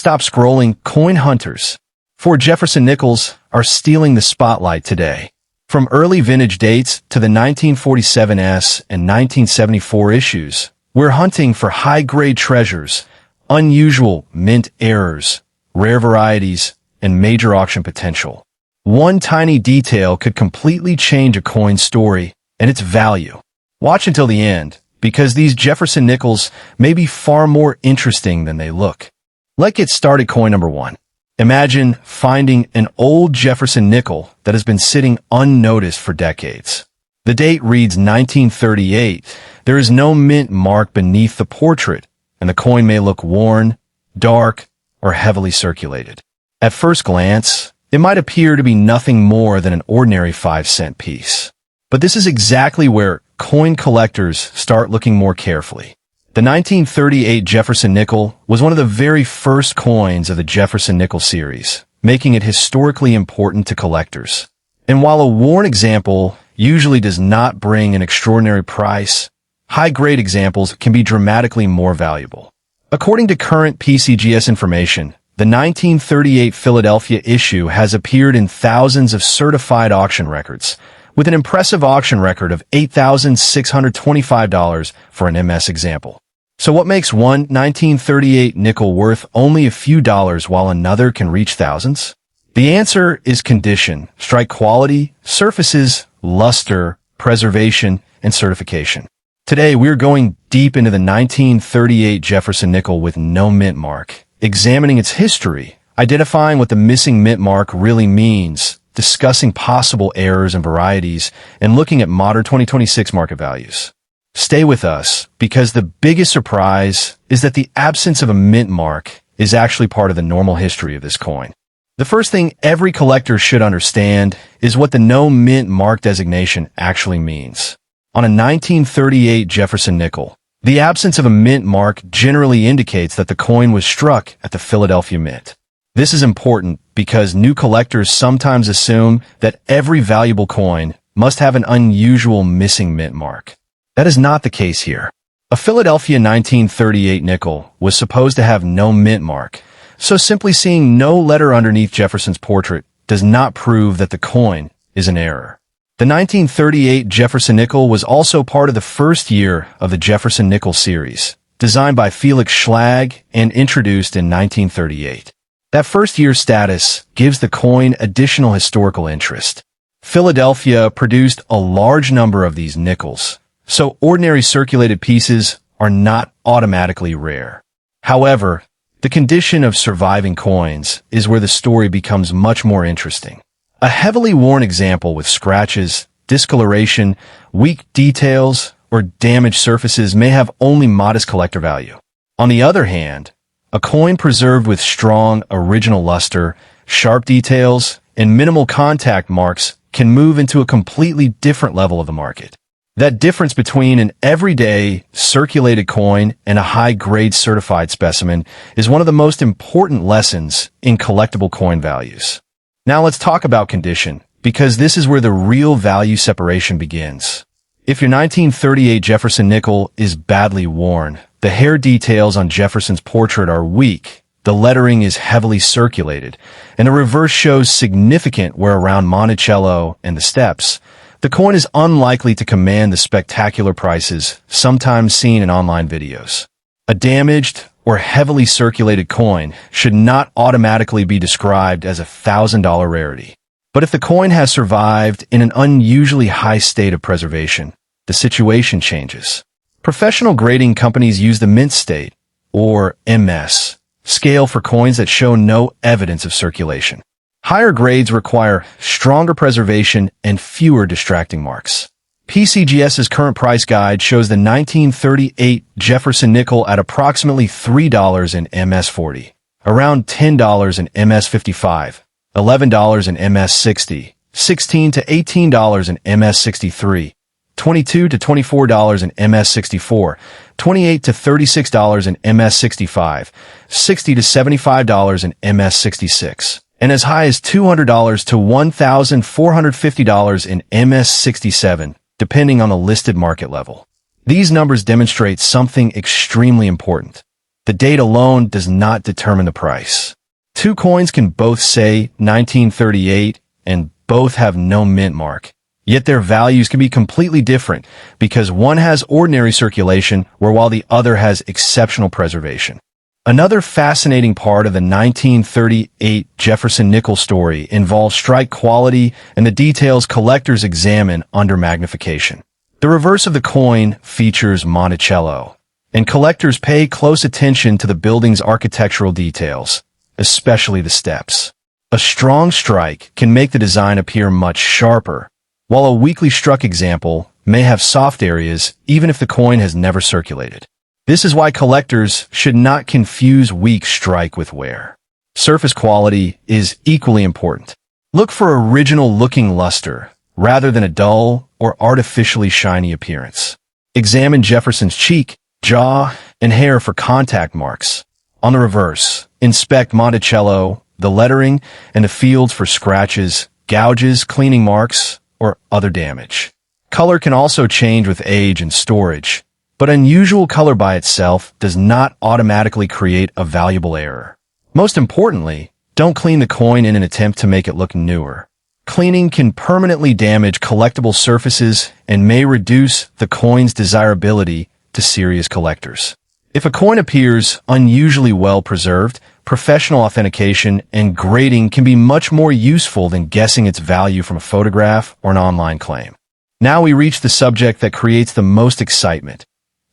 stop scrolling, coin hunters. For Jefferson nickels are stealing the spotlight today. From early vintage dates to the 1947s and 1974 issues, we're hunting for high-grade treasures, unusual mint errors, rare varieties, and major auction potential. One tiny detail could completely change a coin's story and its value. Watch until the end, because these Jefferson nickels may be far more interesting than they look. Let's get started. Coin number 1. Imagine finding an old Jefferson nickel that has been sitting unnoticed for decades. The date reads 1938. There is no mint mark beneath the portrait, and the coin may look worn, dark, or heavily circulated. At first glance, it might appear to be nothing more than an ordinary 5-cent piece. But this is exactly where coin collectors start looking more carefully. The 1938 Jefferson nickel was one of the very first coins of the Jefferson nickel series, making it historically important to collectors. And while a worn example usually does not bring an extraordinary price, high-grade examples can be dramatically more valuable. According to current PCGS information, the 1938 Philadelphia issue has appeared in thousands of certified auction records, with an impressive auction record of $8,625 for an MS example. So what makes one 1938 nickel worth only a few dollars while another can reach thousands? The answer is condition, strike quality, surfaces, luster, preservation, and certification. Today, we're going deep into the 1938 Jefferson nickel with no mint mark, examining its history, identifying what the missing mint mark really means, discussing possible errors and varieties, and looking at modern 2026 market values. Stay with us, because the biggest surprise is that the absence of a mint mark is actually part of the normal history of this coin. The first thing every collector should understand is what the no mint mark designation actually means. On a 1938 Jefferson nickel, the absence of a mint mark generally indicates that the coin was struck at the Philadelphia Mint. This is important because new collectors sometimes assume that every valuable coin must have an unusual missing mint mark. That is not the case here. A Philadelphia 1938 nickel was supposed to have no mint mark, so simply seeing no letter underneath Jefferson's portrait does not prove that the coin is an error. The 1938 Jefferson nickel was also part of the first year of the Jefferson nickel series, designed by Felix Schlag and introduced in 1938. That first year status gives the coin additional historical interest. Philadelphia produced a large number of these nickels, so ordinary circulated pieces are not automatically rare. However, the condition of surviving coins is where the story becomes much more interesting. A heavily worn example with scratches, discoloration, weak details, or damaged surfaces may have only modest collector value. On the other hand, a coin preserved with strong original luster, sharp details, and minimal contact marks can move into a completely different level of the market. That difference between an everyday circulated coin and a high-grade certified specimen is one of the most important lessons in collectible coin values. Now let's talk about condition, because this is where the real value separation begins. If your 1938 Jefferson nickel is badly worn, the hair details on Jefferson's portrait are weak, the lettering is heavily circulated, and the reverse shows significant wear around Monticello and the steps, the coin is unlikely to command the spectacular prices sometimes seen in online videos. A damaged or heavily circulated coin should not automatically be described as a $1,000 rarity. But if the coin has survived in an unusually high state of preservation, the situation changes. Professional grading companies use the mint state, or MS, scale for coins that show no evidence of circulation. Higher grades require stronger preservation and fewer distracting marks. PCGS's current price guide shows the 1938 Jefferson nickel at approximately $3 in MS40, around $10 in MS55, $11 in MS60, $16 to $18 in MS63, $22 to $24 in MS64, $28 to $36 in MS65, $60 to $75 in MS66, and as high as $200 to $1,450 in MS67, depending on the listed market level. These numbers demonstrate something extremely important. The date alone does not determine the price. Two coins can both say 1938 and both have no mint mark. Yet their values can be completely different because one has ordinary circulation while the other has exceptional preservation. Another fascinating part of the 1938 Jefferson nickel story involves strike quality and the details collectors examine under magnification. The reverse of the coin features Monticello, and collectors pay close attention to the building's architectural details, especially the steps. A strong strike can make the design appear much sharper, while a weakly struck example may have soft areas even if the coin has never circulated. This is why collectors should not confuse weak strike with wear. Surface quality is equally important. Look for original-looking luster rather than a dull or artificially shiny appearance. Examine Jefferson's cheek, jaw, and hair for contact marks. On the reverse, inspect Monticello, the lettering, and the fields for scratches, gouges, cleaning marks, or other damage. Color can also change with age and storage, but unusual color by itself does not automatically create a valuable error. Most importantly, don't clean the coin in an attempt to make it look newer. Cleaning can permanently damage collectible surfaces and may reduce the coin's desirability to serious collectors. If a coin appears unusually well preserved, professional authentication and grading can be much more useful than guessing its value from a photograph or an online claim. Now we reach the subject that creates the most excitement: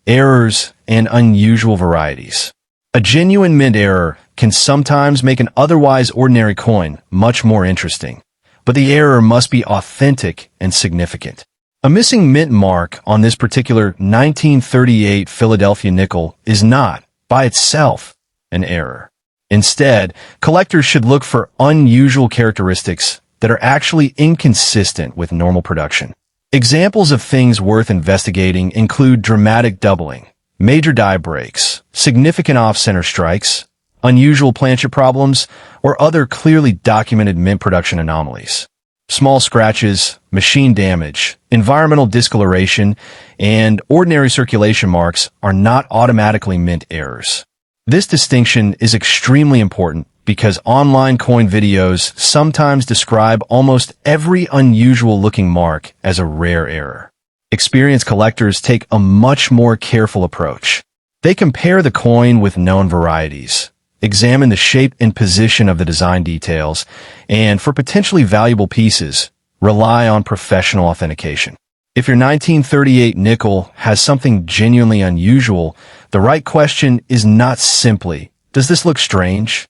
errors and unusual varieties. A genuine mint error can sometimes make an otherwise ordinary coin much more interesting, but the error must be authentic and significant. A missing mint mark on this particular 1938 Philadelphia nickel is not, by itself, an error. Instead, collectors should look for unusual characteristics that are actually inconsistent with normal production. Examples of things worth investigating include dramatic doubling, major die breaks, significant off-center strikes, unusual planchet problems, or other clearly documented mint production anomalies. Small scratches, machine damage, environmental discoloration, and ordinary circulation marks are not automatically mint errors. This distinction is extremely important because online coin videos sometimes describe almost every unusual-looking mark as a rare error. Experienced collectors take a much more careful approach. They compare the coin with known varieties, examine the shape and position of the design details, and for potentially valuable pieces, rely on professional authentication. If your 1938 nickel has something genuinely unusual, the right question is not simply, does this look strange?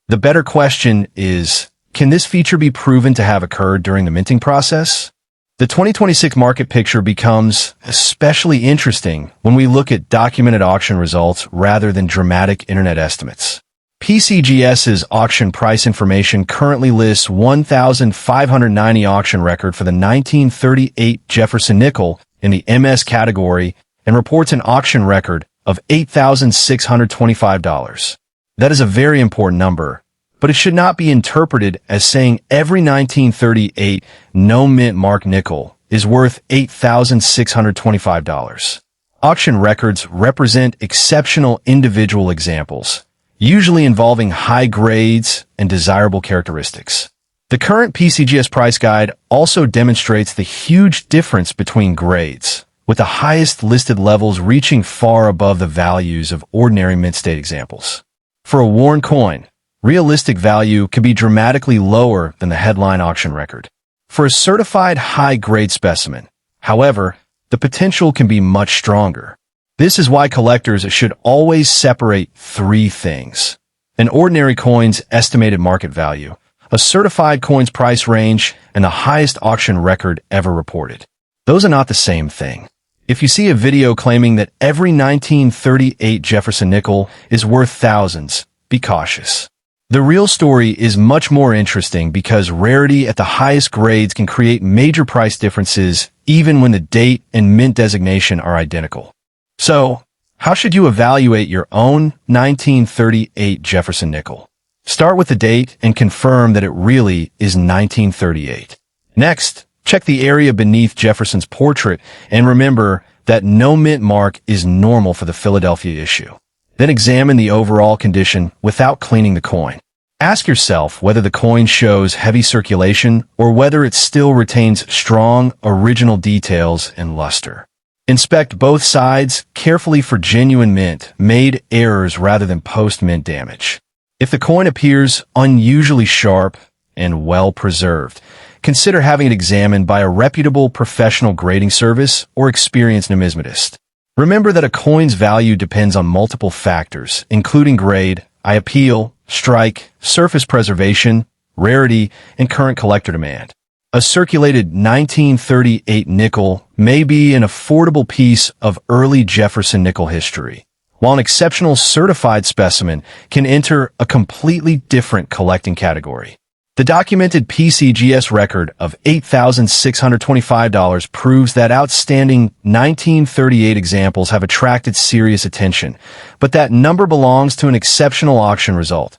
The better question is, can this feature be proven to have occurred during the minting process? The 2026 market picture becomes especially interesting when we look at documented auction results rather than dramatic internet estimates. PCGS's auction price information currently lists 1,590 auction record for the 1938 Jefferson nickel in the MS category and reports an auction record of $8,625. That is a very important number, but it should not be interpreted as saying every 1938 no mint mark nickel is worth $8,625. Auction records represent exceptional individual examples, usually involving high grades and desirable characteristics. The current PCGS price guide also demonstrates the huge difference between grades, with the highest listed levels reaching far above the values of ordinary mint state examples. For a worn coin, realistic value can be dramatically lower than the headline auction record. For a certified high-grade specimen, however, the potential can be much stronger. This is why collectors should always separate three things: an ordinary coin's estimated market value, a certified coin's price range, and the highest auction record ever reported. Those are not the same thing. If you see a video claiming that every 1938 Jefferson nickel is worth thousands, be cautious. The real story is much more interesting because rarity at the highest grades can create major price differences even when the date and mint designation are identical. So, how should you evaluate your own 1938 Jefferson nickel? Start with the date and confirm that it really is 1938. Next, check the area beneath Jefferson's portrait and remember that no mint mark is normal for the Philadelphia issue. Then examine the overall condition without cleaning the coin. Ask yourself whether the coin shows heavy circulation or whether it still retains strong, original details and luster. Inspect both sides carefully for genuine mint-made errors rather than post-mint damage. If the coin appears unusually sharp and well-preserved, consider having it examined by a reputable professional grading service or experienced numismatist. Remember that a coin's value depends on multiple factors, including grade, eye appeal, strike, surface preservation, rarity, and current collector demand. A circulated 1938 nickel may be an affordable piece of early Jefferson nickel history, while an exceptional certified specimen can enter a completely different collecting category. The documented PCGS record of $8,625 proves that outstanding 1938 examples have attracted serious attention, but that number belongs to an exceptional auction result,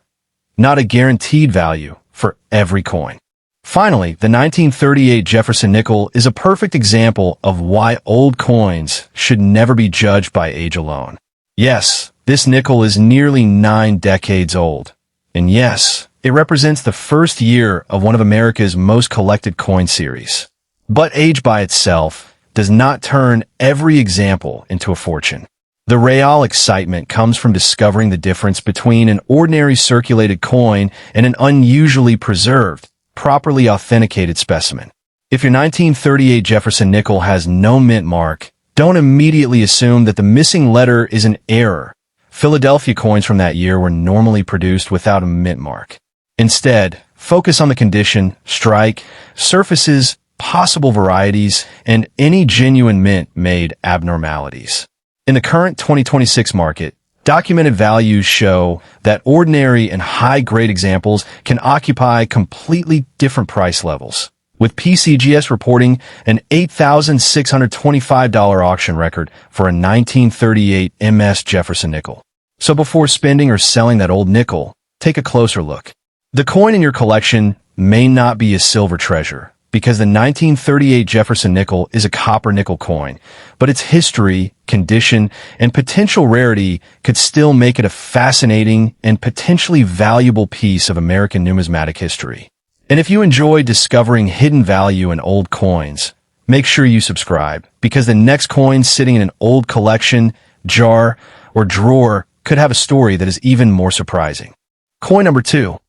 not a guaranteed value for every coin. Finally, the 1938 Jefferson nickel is a perfect example of why old coins should never be judged by age alone. Yes, this nickel is nearly 9 decades old. And yes, it represents the first year of one of America's most collected coin series. But age by itself does not turn every example into a fortune. The real excitement comes from discovering the difference between an ordinary circulated coin and an unusually preserved, properly authenticated specimen. If your 1938 Jefferson nickel has no mint mark, don't immediately assume that the missing letter is an error. Philadelphia coins from that year were normally produced without a mint mark. Instead, focus on the condition, strike, surfaces, possible varieties, and any genuine mint-made abnormalities. In the current 2026 market, documented values show that ordinary and high-grade examples can occupy completely different price levels, with PCGS reporting an $8,625 auction record for a 1938 MS Jefferson nickel. So before spending or selling that old nickel, take a closer look. The coin in your collection may not be a silver treasure, because the 1938 Jefferson nickel is a copper-nickel coin, but its history, condition, and potential rarity could still make it a fascinating and potentially valuable piece of American numismatic history. And if you enjoy discovering hidden value in old coins, make sure you subscribe, because the next coin sitting in an old collection, jar, or drawer could have a story that is even more surprising. Coin number 2.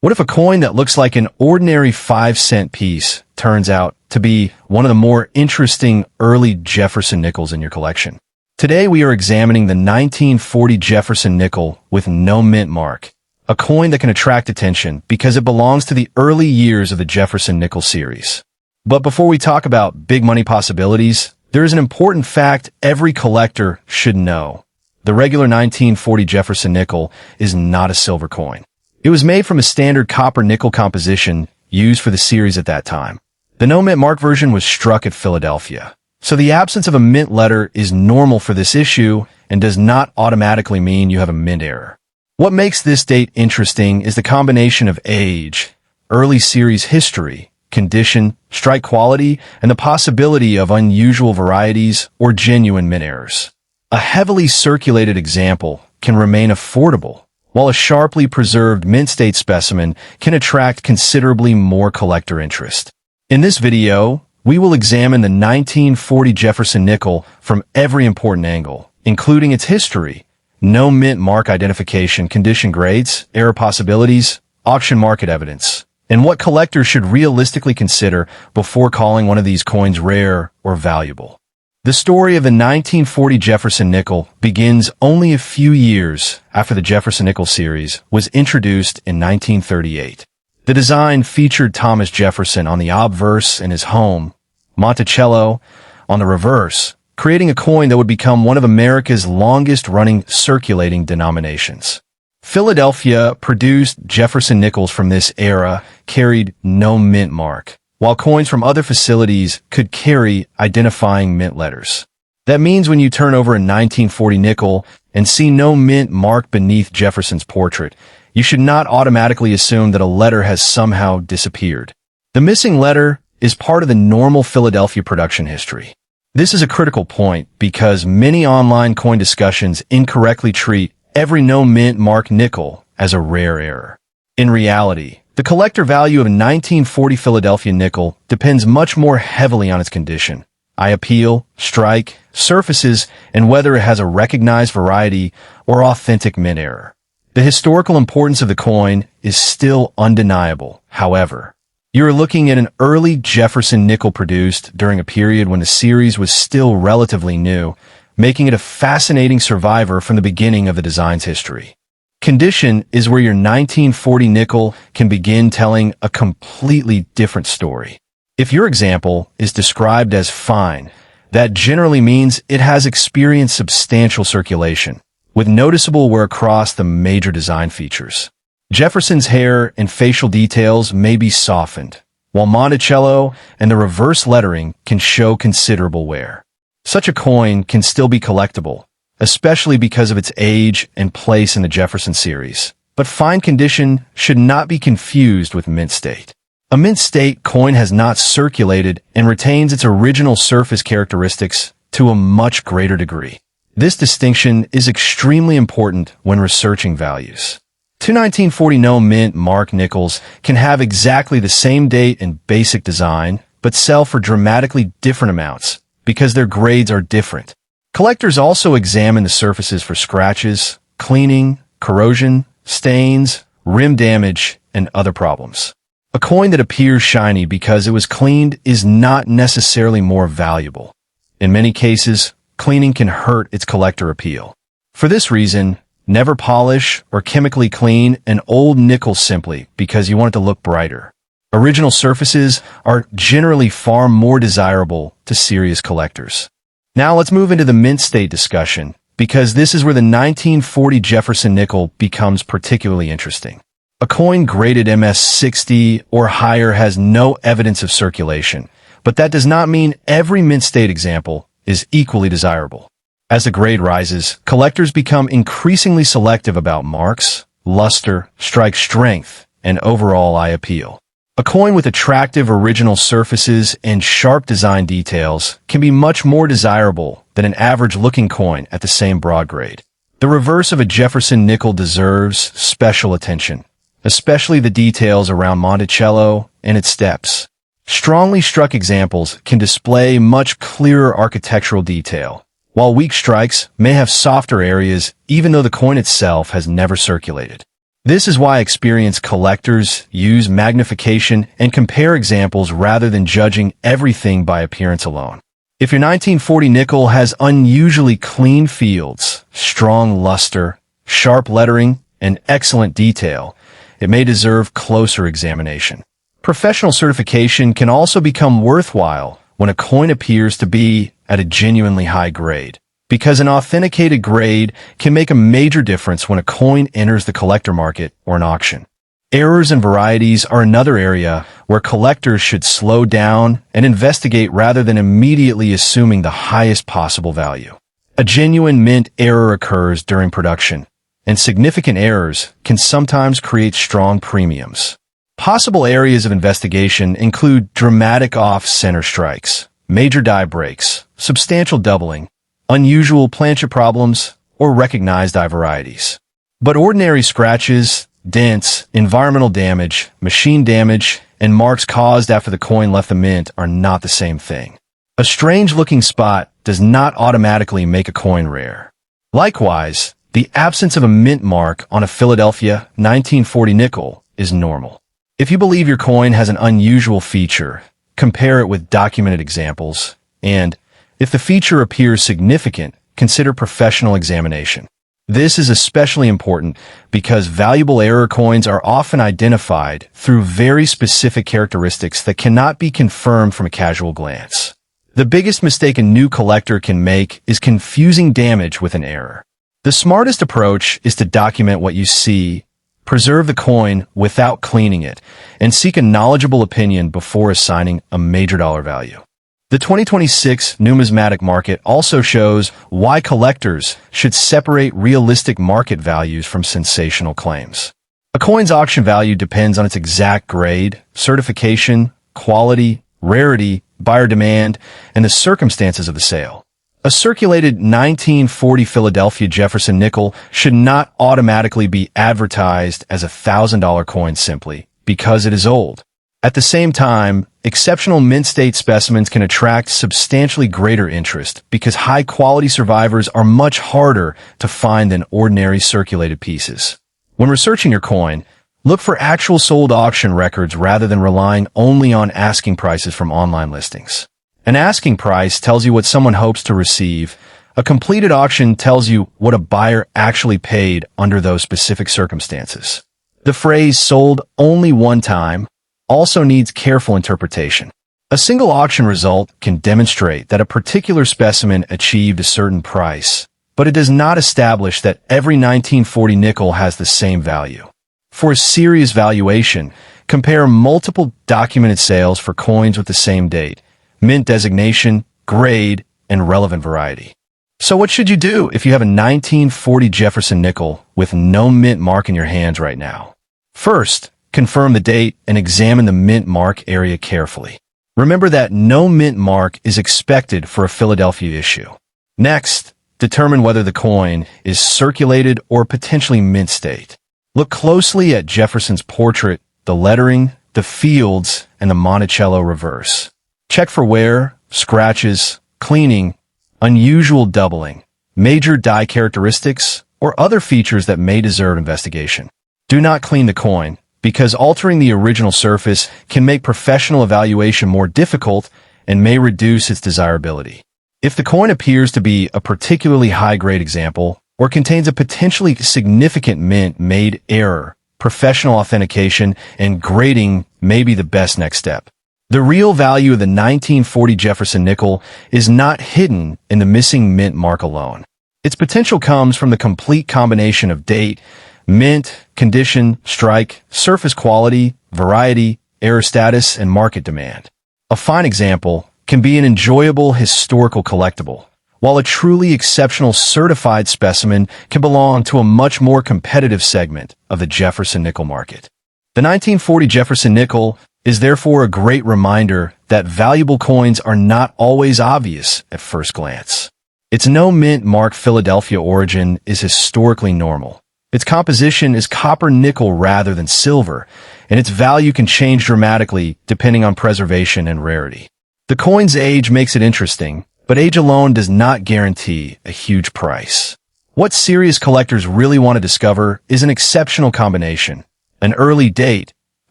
What if a coin that looks like an ordinary 5-cent piece turns out to be one of the more interesting early Jefferson nickels in your collection? Today we are examining the 1940 Jefferson nickel with no mint mark, a coin that can attract attention because it belongs to the early years of the Jefferson nickel series. But before we talk about big money possibilities, there is an important fact every collector should know. The regular 1940 Jefferson nickel is not a silver coin. It was made from a standard copper-nickel composition used for the series at that time. The no-mint mark version was struck at Philadelphia, so the absence of a mint letter is normal for this issue and does not automatically mean you have a mint error. What makes this date interesting is the combination of age, early series history, condition, strike quality, and the possibility of unusual varieties or genuine mint errors. A heavily circulated example can remain affordable, while a sharply preserved mint-state specimen can attract considerably more collector interest. In this video, we will examine the 1940 Jefferson nickel from every important angle, including its history, no mint mark identification, condition grades, error possibilities, auction market evidence, and what collectors should realistically consider before calling one of these coins rare or valuable. The story of the 1940 Jefferson nickel begins only a few years after the Jefferson nickel series was introduced in 1938. The design featured Thomas Jefferson on the obverse and his home, Monticello, on the reverse, creating a coin that would become one of America's longest-running circulating denominations. Philadelphia produced Jefferson nickels from this era carried no mint mark, while coins from other facilities could carry identifying mint letters. That means when you turn over a 1940 nickel and see no mint mark beneath Jefferson's portrait, you should not automatically assume that a letter has somehow disappeared. The missing letter is part of the normal Philadelphia production history. This is a critical point because many online coin discussions incorrectly treat every no-mint mark nickel as a rare error. In reality, the collector value of a 1940 Philadelphia nickel depends much more heavily on its condition, eye appeal, strike, surfaces, and whether it has a recognized variety or authentic mint error. The historical importance of the coin is still undeniable, however. You are looking at an early Jefferson nickel produced during a period when the series was still relatively new, making it a fascinating survivor from the beginning of the design's history. Condition is where your 1940 nickel can begin telling a completely different story. If your example is described as fine, that generally means it has experienced substantial circulation, with noticeable wear across the major design features. Jefferson's hair and facial details may be softened, while Monticello and the reverse lettering can show considerable wear. Such a coin can still be collectible, especially because of its age and place in the Jefferson series. But fine condition should not be confused with mint state. A mint state coin has not circulated and retains its original surface characteristics to a much greater degree. This distinction is extremely important when researching values. Two 1940 no-mint mark nickels can have exactly the same date and basic design, but sell for dramatically different amounts because their grades are different. Collectors also examine the surfaces for scratches, cleaning, corrosion, stains, rim damage, and other problems. A coin that appears shiny because it was cleaned is not necessarily more valuable. In many cases, cleaning can hurt its collector appeal. For this reason, never polish or chemically clean an old nickel simply because you want it to look brighter. Original surfaces are generally far more desirable to serious collectors. Now let's move into the mint state discussion, because this is where the 1940 Jefferson nickel becomes particularly interesting. A coin graded MS-60 or higher has no evidence of circulation, but that does not mean every mint state example is equally desirable. As the grade rises, collectors become increasingly selective about marks, luster, strike strength, and overall eye appeal. A coin with attractive original surfaces and sharp design details can be much more desirable than an average-looking coin at the same broad grade. The reverse of a Jefferson nickel deserves special attention, especially the details around Monticello and its steps. Strongly struck examples can display much clearer architectural detail, while weak strikes may have softer areas even though the coin itself has never circulated. This is why experienced collectors use magnification and compare examples rather than judging everything by appearance alone. If your 1940 nickel has unusually clean fields, strong luster, sharp lettering, and excellent detail, it may deserve closer examination. Professional certification can also become worthwhile when a coin appears to be at a genuinely high grade, because an authenticated grade can make a major difference when a coin enters the collector market or an auction. Errors and varieties are another area where collectors should slow down and investigate rather than immediately assuming the highest possible value. A genuine mint error occurs during production, and significant errors can sometimes create strong premiums. Possible areas of investigation include dramatic off-center strikes, major die breaks, substantial doubling, unusual planchet problems, or recognized die varieties. But ordinary scratches, dents, environmental damage, machine damage, and marks caused after the coin left the mint are not the same thing. A strange-looking spot does not automatically make a coin rare. Likewise, the absence of a mint mark on a Philadelphia 1940 nickel is normal. If you believe your coin has an unusual feature, compare it with documented examples, and if the feature appears significant, consider professional examination. This is especially important because valuable error coins are often identified through very specific characteristics that cannot be confirmed from a casual glance. The biggest mistake a new collector can make is confusing damage with an error. The smartest approach is to document what you see, preserve the coin without cleaning it, and seek a knowledgeable opinion before assigning a major dollar value. The 2026 numismatic market also shows why collectors should separate realistic market values from sensational claims. A coin's auction value depends on its exact grade, certification, quality, rarity, buyer demand, and the circumstances of the sale. A circulated 1940 Philadelphia Jefferson nickel should not automatically be advertised as a $1,000 coin simply because it is old. At the same time, exceptional mint state specimens can attract substantially greater interest because high-quality survivors are much harder to find than ordinary circulated pieces. When researching your coin, look for actual sold auction records rather than relying only on asking prices from online listings. An asking price tells you what someone hopes to receive. A completed auction tells you what a buyer actually paid under those specific circumstances. The phrase "sold only one time" also needs careful interpretation. A single auction result can demonstrate that a particular specimen achieved a certain price, but it does not establish that every 1940 nickel has the same value. For a serious valuation, compare multiple documented sales for coins with the same date, mint designation, grade, and relevant variety. So what should you do if you have a 1940 Jefferson nickel with no mint mark in your hands right now? First, confirm the date and examine the mint mark area carefully. Remember that no mint mark is expected for a Philadelphia issue. Next, determine whether the coin is circulated or potentially mint state. Look closely at Jefferson's portrait, the lettering, the fields, and the Monticello reverse. Check for wear, scratches, cleaning, unusual doubling, major die characteristics, or other features that may deserve investigation. Do not clean the coin, because altering the original surface can make professional evaluation more difficult and may reduce its desirability. If the coin appears to be a particularly high-grade example or contains a potentially significant mint-made error, professional authentication and grading may be the best next step. The real value of the 1940 Jefferson nickel is not hidden in the missing mint mark alone. Its potential comes from the complete combination of date, mint, condition, strike, surface quality, variety, error status, and market demand. A fine example can be an enjoyable historical collectible, while a truly exceptional certified specimen can belong to a much more competitive segment of the Jefferson nickel market. The 1940 Jefferson nickel is therefore a great reminder that valuable coins are not always obvious at first glance. Its no mint mark Philadelphia origin is historically normal. Its composition is copper nickel rather than silver, and its value can change dramatically depending on preservation and rarity. The coin's age makes it interesting, but age alone does not guarantee a huge price. What serious collectors really want to discover is an exceptional combination: an early date,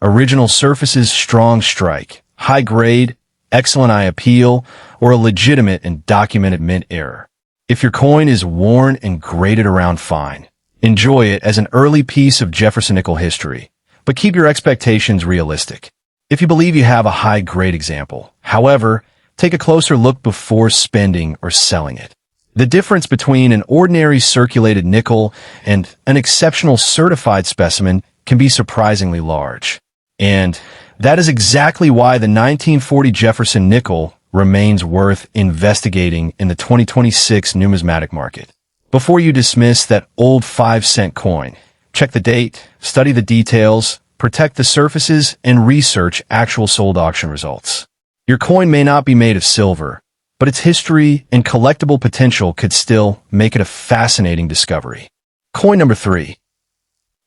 original surface's strong strike, high grade, excellent eye appeal, or a legitimate and documented mint error. If your coin is worn and graded around fine, enjoy it as an early piece of Jefferson nickel history, but keep your expectations realistic. If you believe you have a high-grade example, however, take a closer look before spending or selling it. The difference between an ordinary circulated nickel and an exceptional certified specimen can be surprisingly large. And that is exactly why the 1940 Jefferson nickel remains worth investigating in the 2026 numismatic market. Before you dismiss that old 5-cent coin, check the date, study the details, protect the surfaces, and research actual sold auction results. Your coin may not be made of silver, but its history and collectible potential could still make it a fascinating discovery. Coin number 3.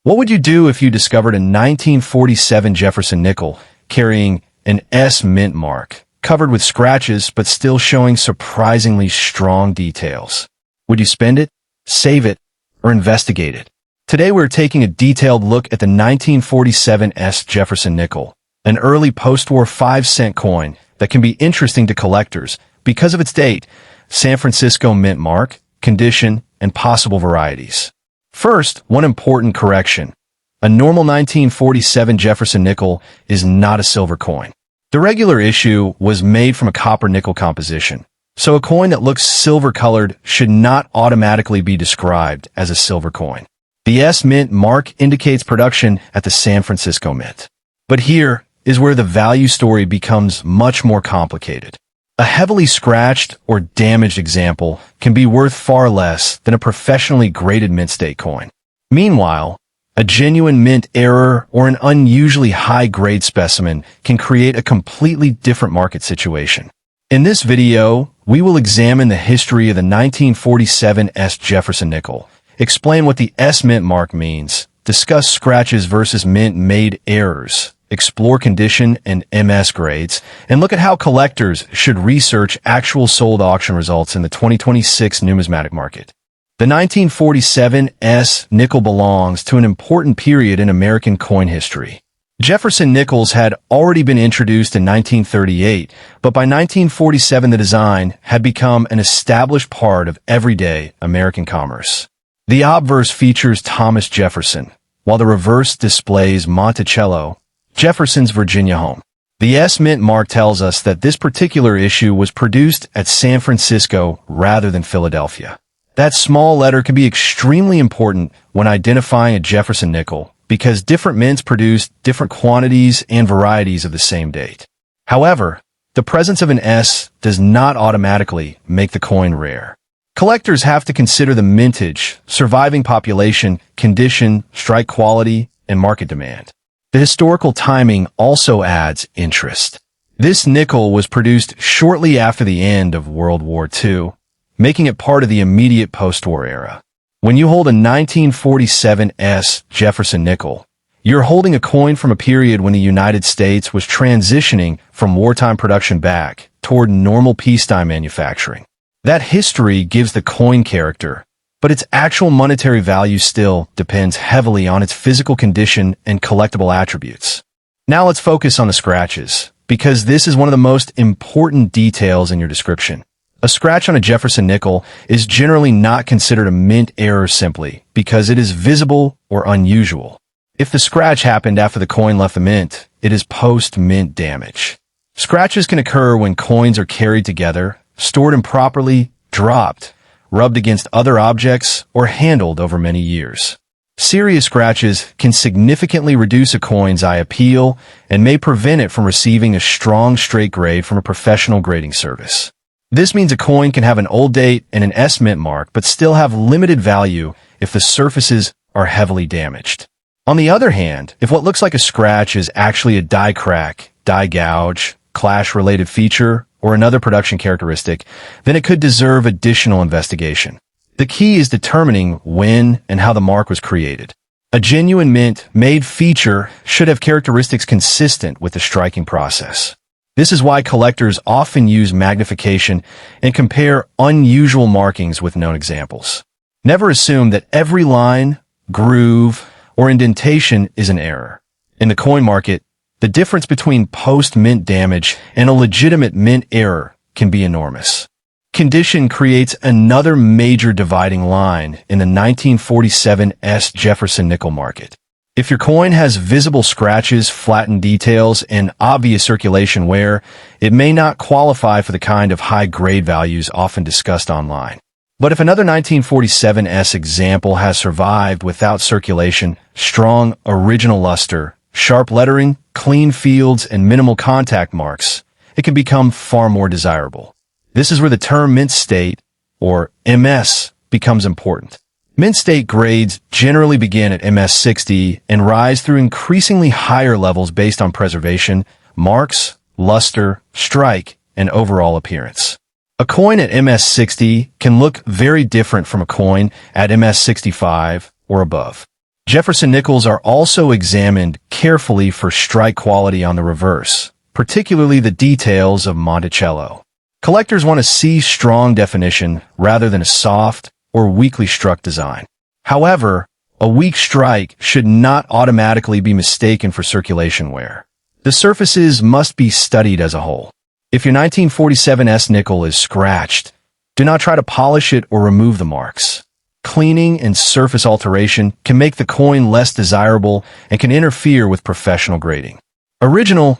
What would you do if you discovered a 1947 Jefferson nickel carrying an S mint mark, covered with scratches but still showing surprisingly strong details? Would you spend it, save it, or investigate it? Today we're taking a detailed look at the 1947 S Jefferson nickel, an early post-war 5-cent coin that can be interesting to collectors because of its date, San Francisco mint mark, condition, and possible varieties. First, one important correction. A normal 1947 Jefferson nickel is not a silver coin. The regular issue was made from a copper nickel composition, so a coin that looks silver-colored should not automatically be described as a silver coin. The S mint mark indicates production at the San Francisco Mint. But here is where the value story becomes much more complicated. A heavily scratched or damaged example can be worth far less than a professionally graded mint state coin. Meanwhile, a genuine mint error or an unusually high-grade specimen can create a completely different market situation. In this video, we will examine the history of the 1947 S. Jefferson nickel, explain what the S mint mark means, discuss scratches versus mint-made errors, explore condition and MS grades, and look at how collectors should research actual sold auction results in the 2026 numismatic market. The 1947 S nickel belongs to an important period in American coin history. Jefferson nickels had already been introduced in 1938, but by 1947 the design had become an established part of everyday American commerce. The obverse features Thomas Jefferson, while the reverse displays Monticello, Jefferson's Virginia home. The S mint mark tells us that this particular issue was produced at San Francisco rather than Philadelphia. That small letter can be extremely important when identifying a Jefferson nickel, because different mints produce different quantities and varieties of the same date. However, the presence of an S does not automatically make the coin rare. Collectors have to consider the mintage, surviving population, condition, strike quality, and market demand. The historical timing also adds interest. This nickel was produced shortly after the end of World War II, making it part of the immediate post-war era. When you hold a 1947 S. Jefferson nickel, you're holding a coin from a period when the United States was transitioning from wartime production back toward normal peacetime manufacturing. That history gives the coin character, but its actual monetary value still depends heavily on its physical condition and collectible attributes. Now let's focus on the scratches, because this is one of the most important details in your description. A scratch on a Jefferson nickel is generally not considered a mint error simply because it is visible or unusual. If the scratch happened after the coin left the mint, it is post-mint damage. Scratches can occur when coins are carried together, stored improperly, dropped, rubbed against other objects, or handled over many years. Serious scratches can significantly reduce a coin's eye appeal and may prevent it from receiving a strong straight grade from a professional grading service. This means a coin can have an old date and an S mint mark but still have limited value if the surfaces are heavily damaged. On the other hand, if what looks like a scratch is actually a die crack, die gouge, clash-related feature, or another production characteristic, then it could deserve additional investigation. The key is determining when and how the mark was created. A genuine mint-made feature should have characteristics consistent with the striking process. This is why collectors often use magnification and compare unusual markings with known examples. Never assume that every line, groove, or indentation is an error. In the coin market, the difference between post-mint damage and a legitimate mint error can be enormous. Condition creates another major dividing line in the 1947 S. Jefferson nickel market. If your coin has visible scratches, flattened details, and obvious circulation wear, it may not qualify for the kind of high-grade values often discussed online. But if another 1947 S example has survived without circulation, strong original luster, sharp lettering, clean fields, and minimal contact marks, it can become far more desirable. This is where the term mint state, or MS, becomes important. Mint state grades generally begin at MS 60 and rise through increasingly higher levels based on preservation, marks, luster, strike, and overall appearance. A coin at MS 60 can look very different from a coin at MS 65 or above. Jefferson nickels are also examined carefully for strike quality on the reverse, particularly the details of Monticello. Collectors want to see strong definition rather than a soft or weakly struck design. However, a weak strike should not automatically be mistaken for circulation wear. The surfaces must be studied as a whole. If your 1947 S nickel is scratched, do not try to polish it or remove the marks. Cleaning and surface alteration can make the coin less desirable and can interfere with professional grading. Original,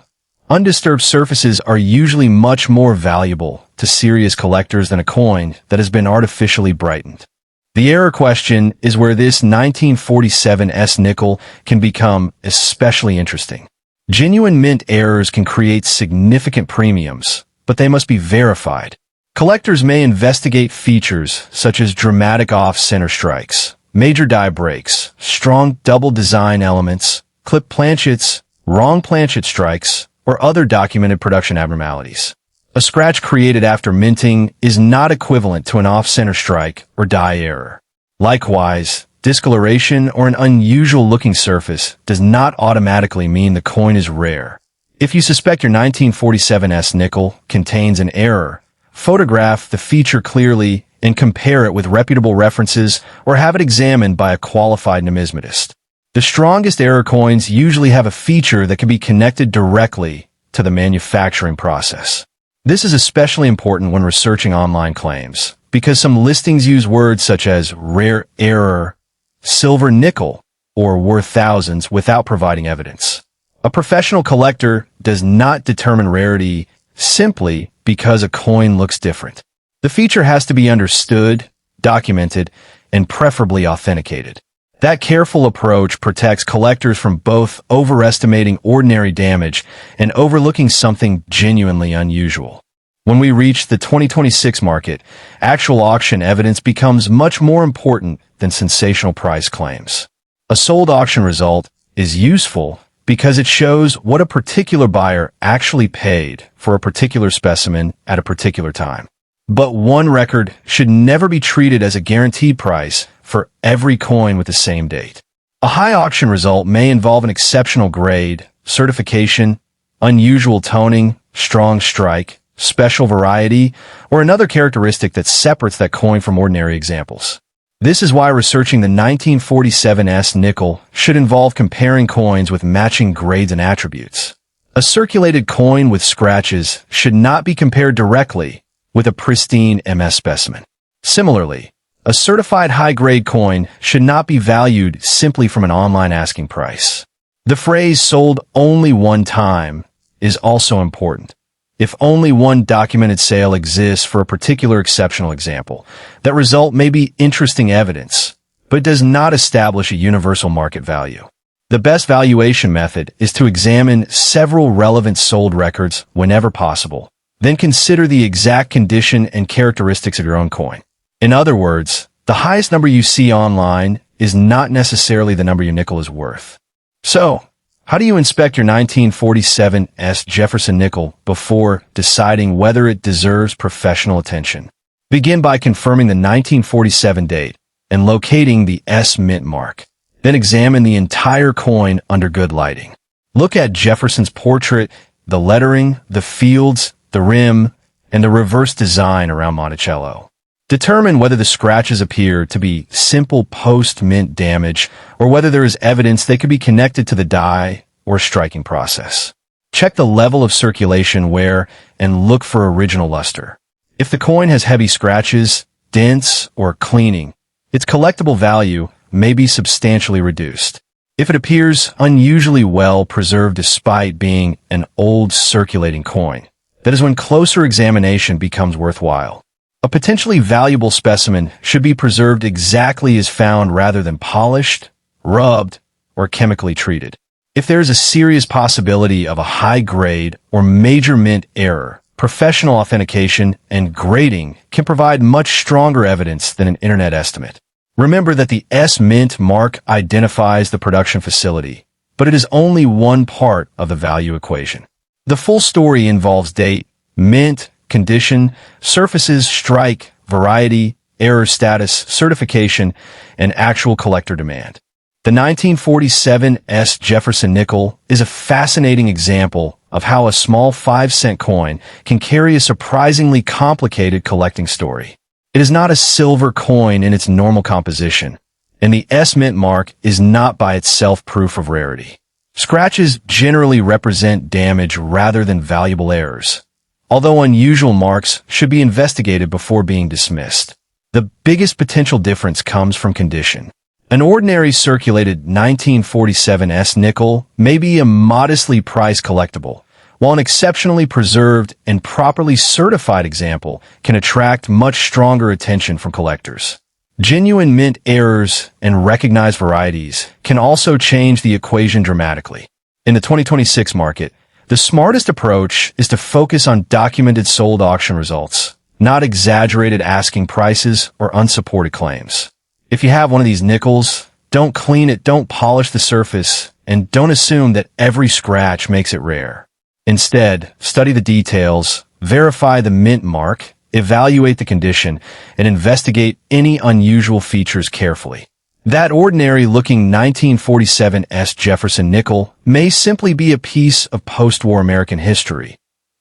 undisturbed surfaces are usually much more valuable to serious collectors than a coin that has been artificially brightened. The error question is where this 1947 S nickel can become especially interesting. Genuine mint errors can create significant premiums, but they must be verified. Collectors may investigate features such as dramatic off-center strikes, major die breaks, strong double design elements, clip planchets, wrong planchet strikes, or other documented production abnormalities. A scratch created after minting is not equivalent to an off-center strike or die error. Likewise, discoloration or an unusual-looking surface does not automatically mean the coin is rare. If you suspect your 1947S nickel contains an error, photograph the feature clearly and compare it with reputable references or have it examined by a qualified numismatist. The strongest error coins usually have a feature that can be connected directly to the manufacturing process. This is especially important when researching online claims, because some listings use words such as rare error, silver nickel, or worth thousands without providing evidence. A professional collector does not determine rarity simply because a coin looks different. The feature has to be understood, documented, and preferably authenticated. That careful approach protects collectors from both overestimating ordinary damage and overlooking something genuinely unusual. When we reach the 2026 market, actual auction evidence becomes much more important than sensational price claims. A sold auction result is useful because it shows what a particular buyer actually paid for a particular specimen at a particular time. But one record should never be treated as a guaranteed price for every coin with the same date. A high auction result may involve an exceptional grade, certification, unusual toning, strong strike, special variety, or another characteristic that separates that coin from ordinary examples. This is why researching the 1947S nickel should involve comparing coins with matching grades and attributes. A circulated coin with scratches should not be compared directly with a pristine MS specimen. Similarly, a certified high-grade coin should not be valued simply from an online asking price. The phrase "sold only one time" is also important. If only one documented sale exists for a particular exceptional example, that result may be interesting evidence, but does not establish a universal market value. The best valuation method is to examine several relevant sold records whenever possible, then consider the exact condition and characteristics of your own coin. In other words, the highest number you see online is not necessarily the number your nickel is worth. So, how do you inspect your 1947S Jefferson nickel before deciding whether it deserves professional attention? Begin by confirming the 1947 date and locating the S mint mark. Then examine the entire coin under good lighting. Look at Jefferson's portrait, the lettering, the fields, the rim, and the reverse design around Monticello. Determine whether the scratches appear to be simple post-mint damage or whether there is evidence they could be connected to the die or striking process. Check the level of circulation, wear, and look for original luster. If the coin has heavy scratches, dents, or cleaning, its collectible value may be substantially reduced. If it appears unusually well preserved despite being an old circulating coin, that is when closer examination becomes worthwhile. A potentially valuable specimen should be preserved exactly as found rather than polished, rubbed, or chemically treated. If there is a serious possibility of a high-grade or major mint error, professional authentication and grading can provide much stronger evidence than an internet estimate. Remember that the S mint mark identifies the production facility, but it is only one part of the value equation. The full story involves date, mint, condition, surfaces, strike, variety, error status, certification, and actual collector demand. The 1947S Jefferson nickel is a fascinating example of how a small 5-cent coin can carry a surprisingly complicated collecting story. It is not a silver coin in its normal composition, and the S mint mark is not by itself proof of rarity. Scratches generally represent damage rather than valuable errors, although unusual marks should be investigated before being dismissed. The biggest potential difference comes from condition. An ordinary circulated 1947S nickel may be a modestly priced collectible, while an exceptionally preserved and properly certified example can attract much stronger attention from collectors. Genuine mint errors and recognized varieties can also change the equation dramatically. In the 2026 market, the smartest approach is to focus on documented sold auction results, not exaggerated asking prices or unsupported claims. If you have one of these nickels, don't clean it, don't polish the surface, and don't assume that every scratch makes it rare. Instead, study the details, verify the mint mark, evaluate the condition, and investigate any unusual features carefully. That ordinary-looking 1947 Jefferson nickel may simply be a piece of post-war American history.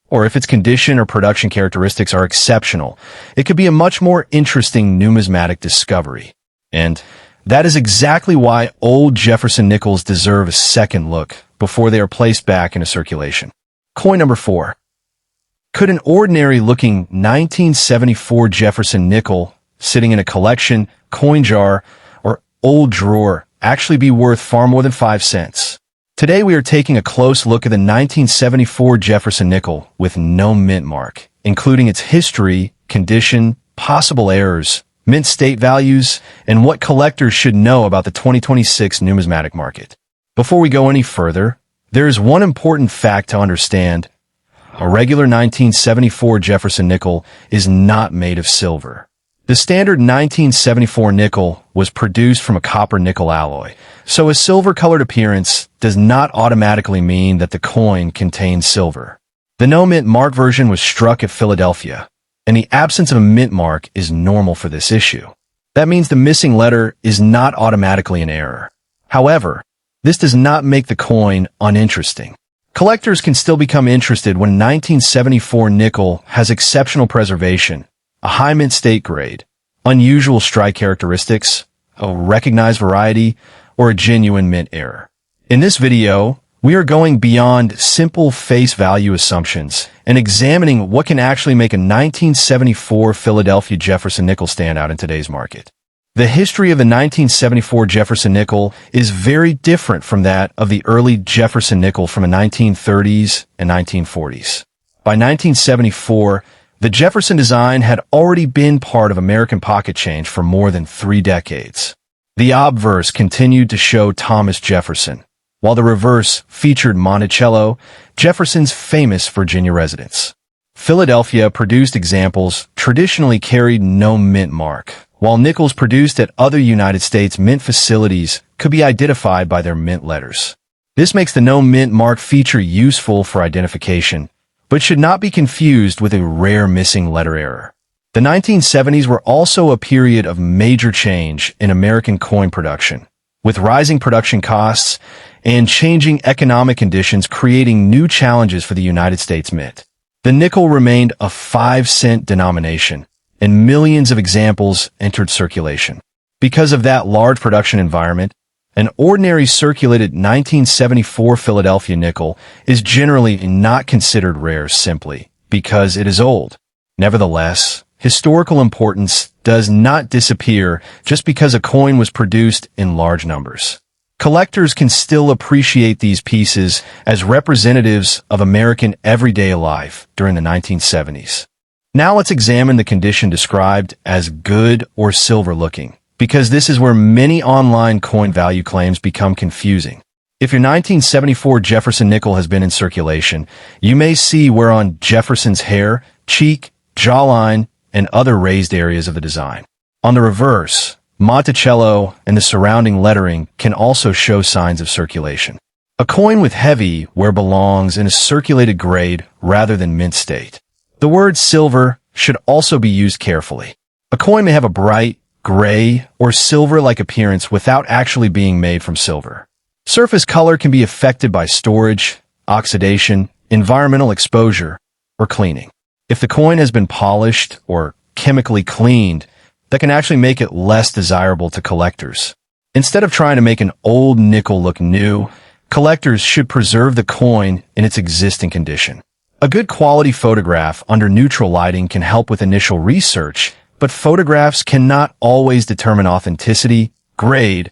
Or if its condition or production characteristics are exceptional, it could be a much more interesting numismatic discovery. And that is exactly why old Jefferson nickels deserve a second look before they are placed back into circulation. Coin number 4. Could an ordinary-looking 1974 Jefferson nickel sitting in a collection, coin jar, or old drawer actually be worth far more than 5 cents? Today we are taking a close look at the 1974 Jefferson nickel with no mint mark, including its history, condition, possible errors, mint state values, and what collectors should know about the 2026 numismatic market. Before we go any further, there is one important fact to understand. A regular 1974 Jefferson nickel is not made of silver. The standard 1974 nickel was produced from a copper-nickel alloy, so a silver-colored appearance does not automatically mean that the coin contains silver. The no-mint mark version was struck at Philadelphia, and the absence of a mint mark is normal for this issue. That means the missing letter is not automatically an error. However, this does not make the coin uninteresting. Collectors can still become interested when 1974 nickel has exceptional preservation, a high mint state grade, unusual strike characteristics, a recognized variety, or a genuine mint error. In this video, we are going beyond simple face value assumptions and examining what can actually make a 1974 Philadelphia Jefferson nickel stand out in today's market. The history of the 1974 Jefferson nickel is very different from that of the early Jefferson nickel from the 1930s and 1940s. By 1974, the Jefferson design had already been part of American pocket change for more than 3 decades. The obverse continued to show Thomas Jefferson, while the reverse featured Monticello, Jefferson's famous Virginia residence. Philadelphia produced examples traditionally carried no mint mark, while nickels produced at other United States mint facilities could be identified by their mint letters. This makes the no mint mark feature useful for identification, but should not be confused with a rare missing letter error. The 1970s were also a period of major change in American coin production, with rising production costs and changing economic conditions creating new challenges for the United States Mint. The nickel remained a 5-cent denomination, and millions of examples entered circulation. Because of that large production environment, an ordinary circulated 1974 Philadelphia nickel is generally not considered rare simply because it is old. Nevertheless, historical importance does not disappear just because a coin was produced in large numbers. Collectors can still appreciate these pieces as representatives of American everyday life during the 1970s. Now let's examine the condition described as good or silver looking, because this is where many online coin value claims become confusing. If your 1974 Jefferson nickel has been in circulation, you may see where on Jefferson's hair, cheek, jawline, and other raised areas of the design. On the reverse, Monticello and the surrounding lettering can also show signs of circulation. A coin with heavy where belongs in a circulated grade rather than mint state. The word silver should also be used carefully. A coin may have a bright, gray, or silver-like appearance without actually being made from silver. Surface color can be affected by storage, oxidation, environmental exposure, or cleaning. If the coin has been polished or chemically cleaned, that can actually make it less desirable to collectors. Instead of trying to make an old nickel look new, collectors should preserve the coin in its existing condition. A good quality photograph under neutral lighting can help with initial research, but photographs cannot always determine authenticity, grade,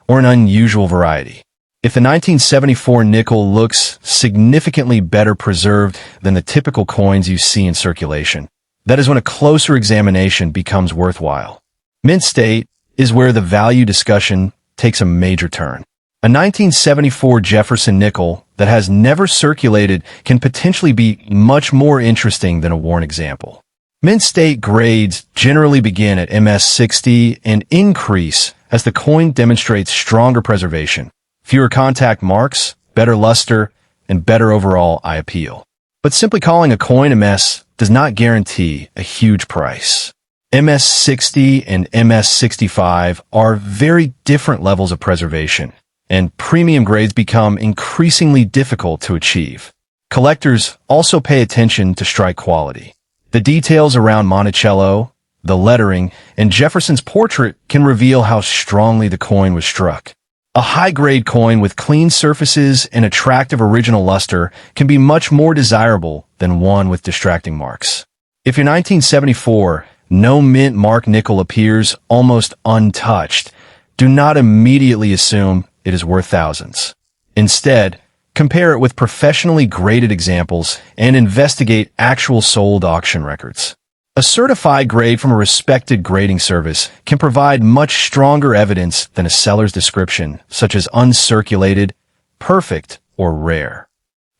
or an unusual variety. If the 1974 nickel looks significantly better preserved than the typical coins you see in circulation, that is when a closer examination becomes worthwhile. Mint state is where the value discussion takes a major turn. A 1974 Jefferson nickel that has never circulated can potentially be much more interesting than a worn example. Mint state grades generally begin at MS60 and increase as the coin demonstrates stronger preservation, fewer contact marks, better luster, and better overall eye appeal. But simply calling a coin MS does not guarantee a huge price. MS-60 and MS-65 are very different levels of preservation, and premium grades become increasingly difficult to achieve. Collectors also pay attention to strike quality. The details around Monticello, the lettering, and Jefferson's portrait can reveal how strongly the coin was struck. A high-grade coin with clean surfaces and attractive original luster can be much more desirable than one with distracting marks. If your 1974 no mint mark nickel appears almost untouched, do not immediately assume it is worth thousands. Instead, compare it with professionally graded examples and investigate actual sold auction records. A certified grade from a respected grading service can provide much stronger evidence than a seller's description, such as uncirculated, perfect, or rare.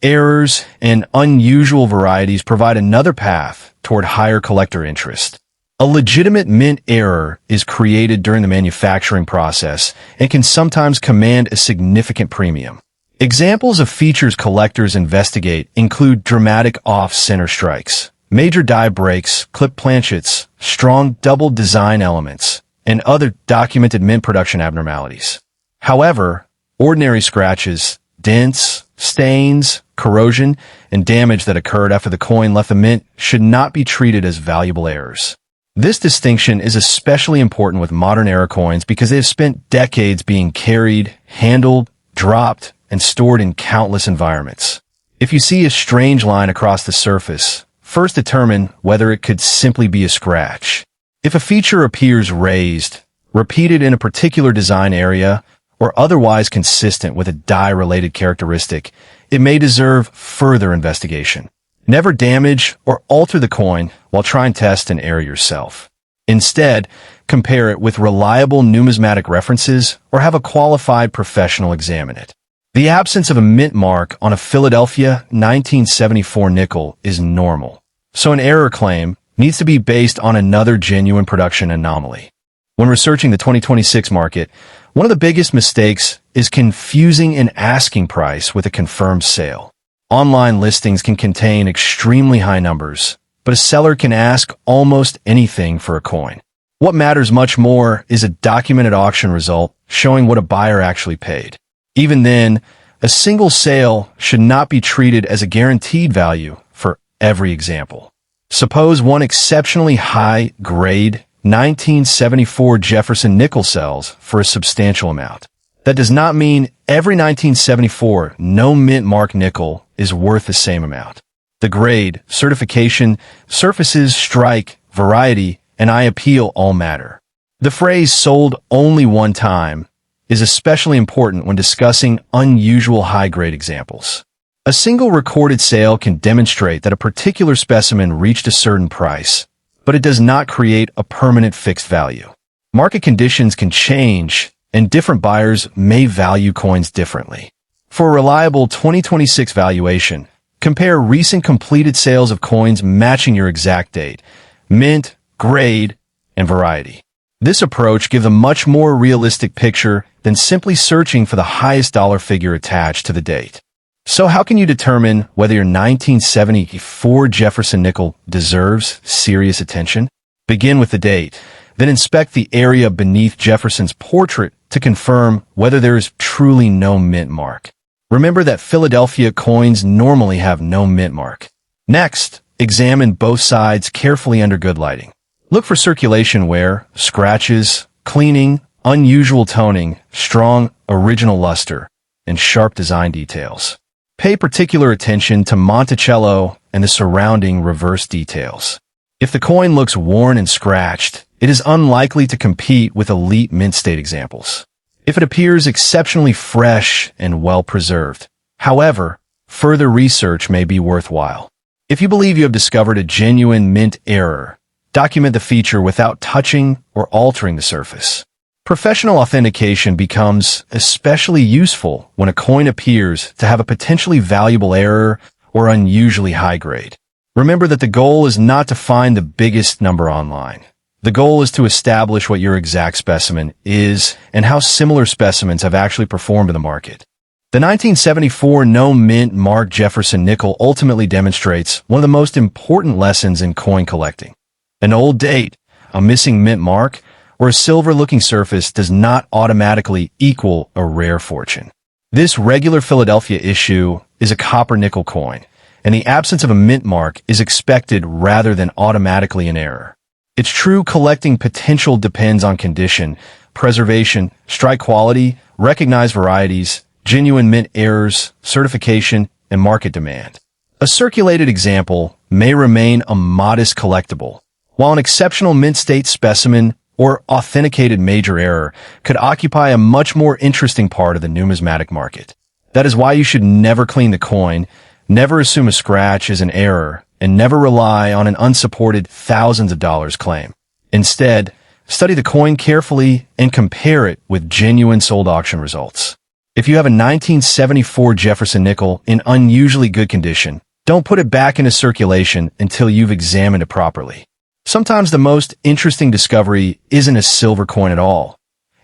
Errors and unusual varieties provide another path toward higher collector interest. A legitimate mint error is created during the manufacturing process and can sometimes command a significant premium. Examples of features collectors investigate include dramatic off-center strikes, major die breaks, clip planchets, strong double design elements, and other documented mint production abnormalities. However, ordinary scratches, dents, stains, corrosion, and damage that occurred after the coin left the mint should not be treated as valuable errors. This distinction is especially important with modern era coins because they have spent decades being carried, handled, dropped, and stored in countless environments. If you see a strange line across the surface, first determine whether it could simply be a scratch. If a feature appears raised, repeated in a particular design area, or otherwise consistent with a die-related characteristic, it may deserve further investigation. Never damage or alter the coin while trying to test an error yourself. Instead, compare it with reliable numismatic references or have a qualified professional examine it. The absence of a mint mark on a Philadelphia 1974 nickel is normal, so an error claim needs to be based on another genuine production anomaly. When researching the 2026 market, one of the biggest mistakes is confusing an asking price with a confirmed sale. Online listings can contain extremely high numbers, but a seller can ask almost anything for a coin. What matters much more is a documented auction result showing what a buyer actually paid. Even then, a single sale should not be treated as a guaranteed value for every example. Suppose one exceptionally high-grade 1974 Jefferson nickel sells for a substantial amount. That does not mean every 1974 no mint mark nickel is worth the same amount. The grade, certification, surfaces, strike, variety, and eye appeal all matter. The phrase sold only one time is especially important when discussing unusual high-grade examples. A single recorded sale can demonstrate that a particular specimen reached a certain price, but it does not create a permanent fixed value. Market conditions can change, and different buyers may value coins differently. For a reliable 2026 valuation, compare recent completed sales of coins matching your exact date, mint, grade, and variety. This approach gives a much more realistic picture than simply searching for the highest dollar figure attached to the date. So how can you determine whether your 1974 Jefferson nickel deserves serious attention? Begin with the date, then inspect the area beneath Jefferson's portrait to confirm whether there is truly no mint mark. Remember that Philadelphia coins normally have no mint mark. Next, examine both sides carefully under good lighting. Look for circulation wear, scratches, cleaning, unusual toning, strong original luster, and sharp design details. Pay particular attention to Monticello and the surrounding reverse details. If the coin looks worn and scratched, it is unlikely to compete with elite mint state examples. If it appears exceptionally fresh and well-preserved, however, further research may be worthwhile. If you believe you have discovered a genuine mint error, document the feature without touching or altering the surface. Professional authentication becomes especially useful when a coin appears to have a potentially valuable error or unusually high grade. Remember that the goal is not to find the biggest number online. The goal is to establish what your exact specimen is and how similar specimens have actually performed in the market. The 1974 no-mint mark Jefferson nickel ultimately demonstrates one of the most important lessons in coin collecting. An old date, a missing mint mark, or a silver-looking surface does not automatically equal a rare fortune. This regular Philadelphia issue is a copper-nickel coin, and the absence of a mint mark is expected rather than automatically an error. Its true collecting potential depends on condition, preservation, strike quality, recognized varieties, genuine mint errors, certification, and market demand. A circulated example may remain a modest collectible, while an exceptional mint state specimen or authenticated major error could occupy a much more interesting part of the numismatic market. That is why you should never clean the coin, never assume a scratch is an error, and never rely on an unsupported thousands of dollars claim. Instead, study the coin carefully and compare it with genuine sold auction results. If you have a 1974 Jefferson nickel in unusually good condition, don't put it back into circulation until you've examined it properly. Sometimes the most interesting discovery isn't a silver coin at all.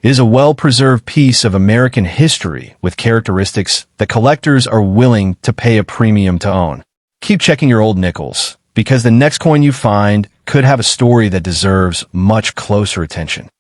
It is a well-preserved piece of American history with characteristics that collectors are willing to pay a premium to own. Keep checking your old nickels, because the next coin you find could have a story that deserves much closer attention.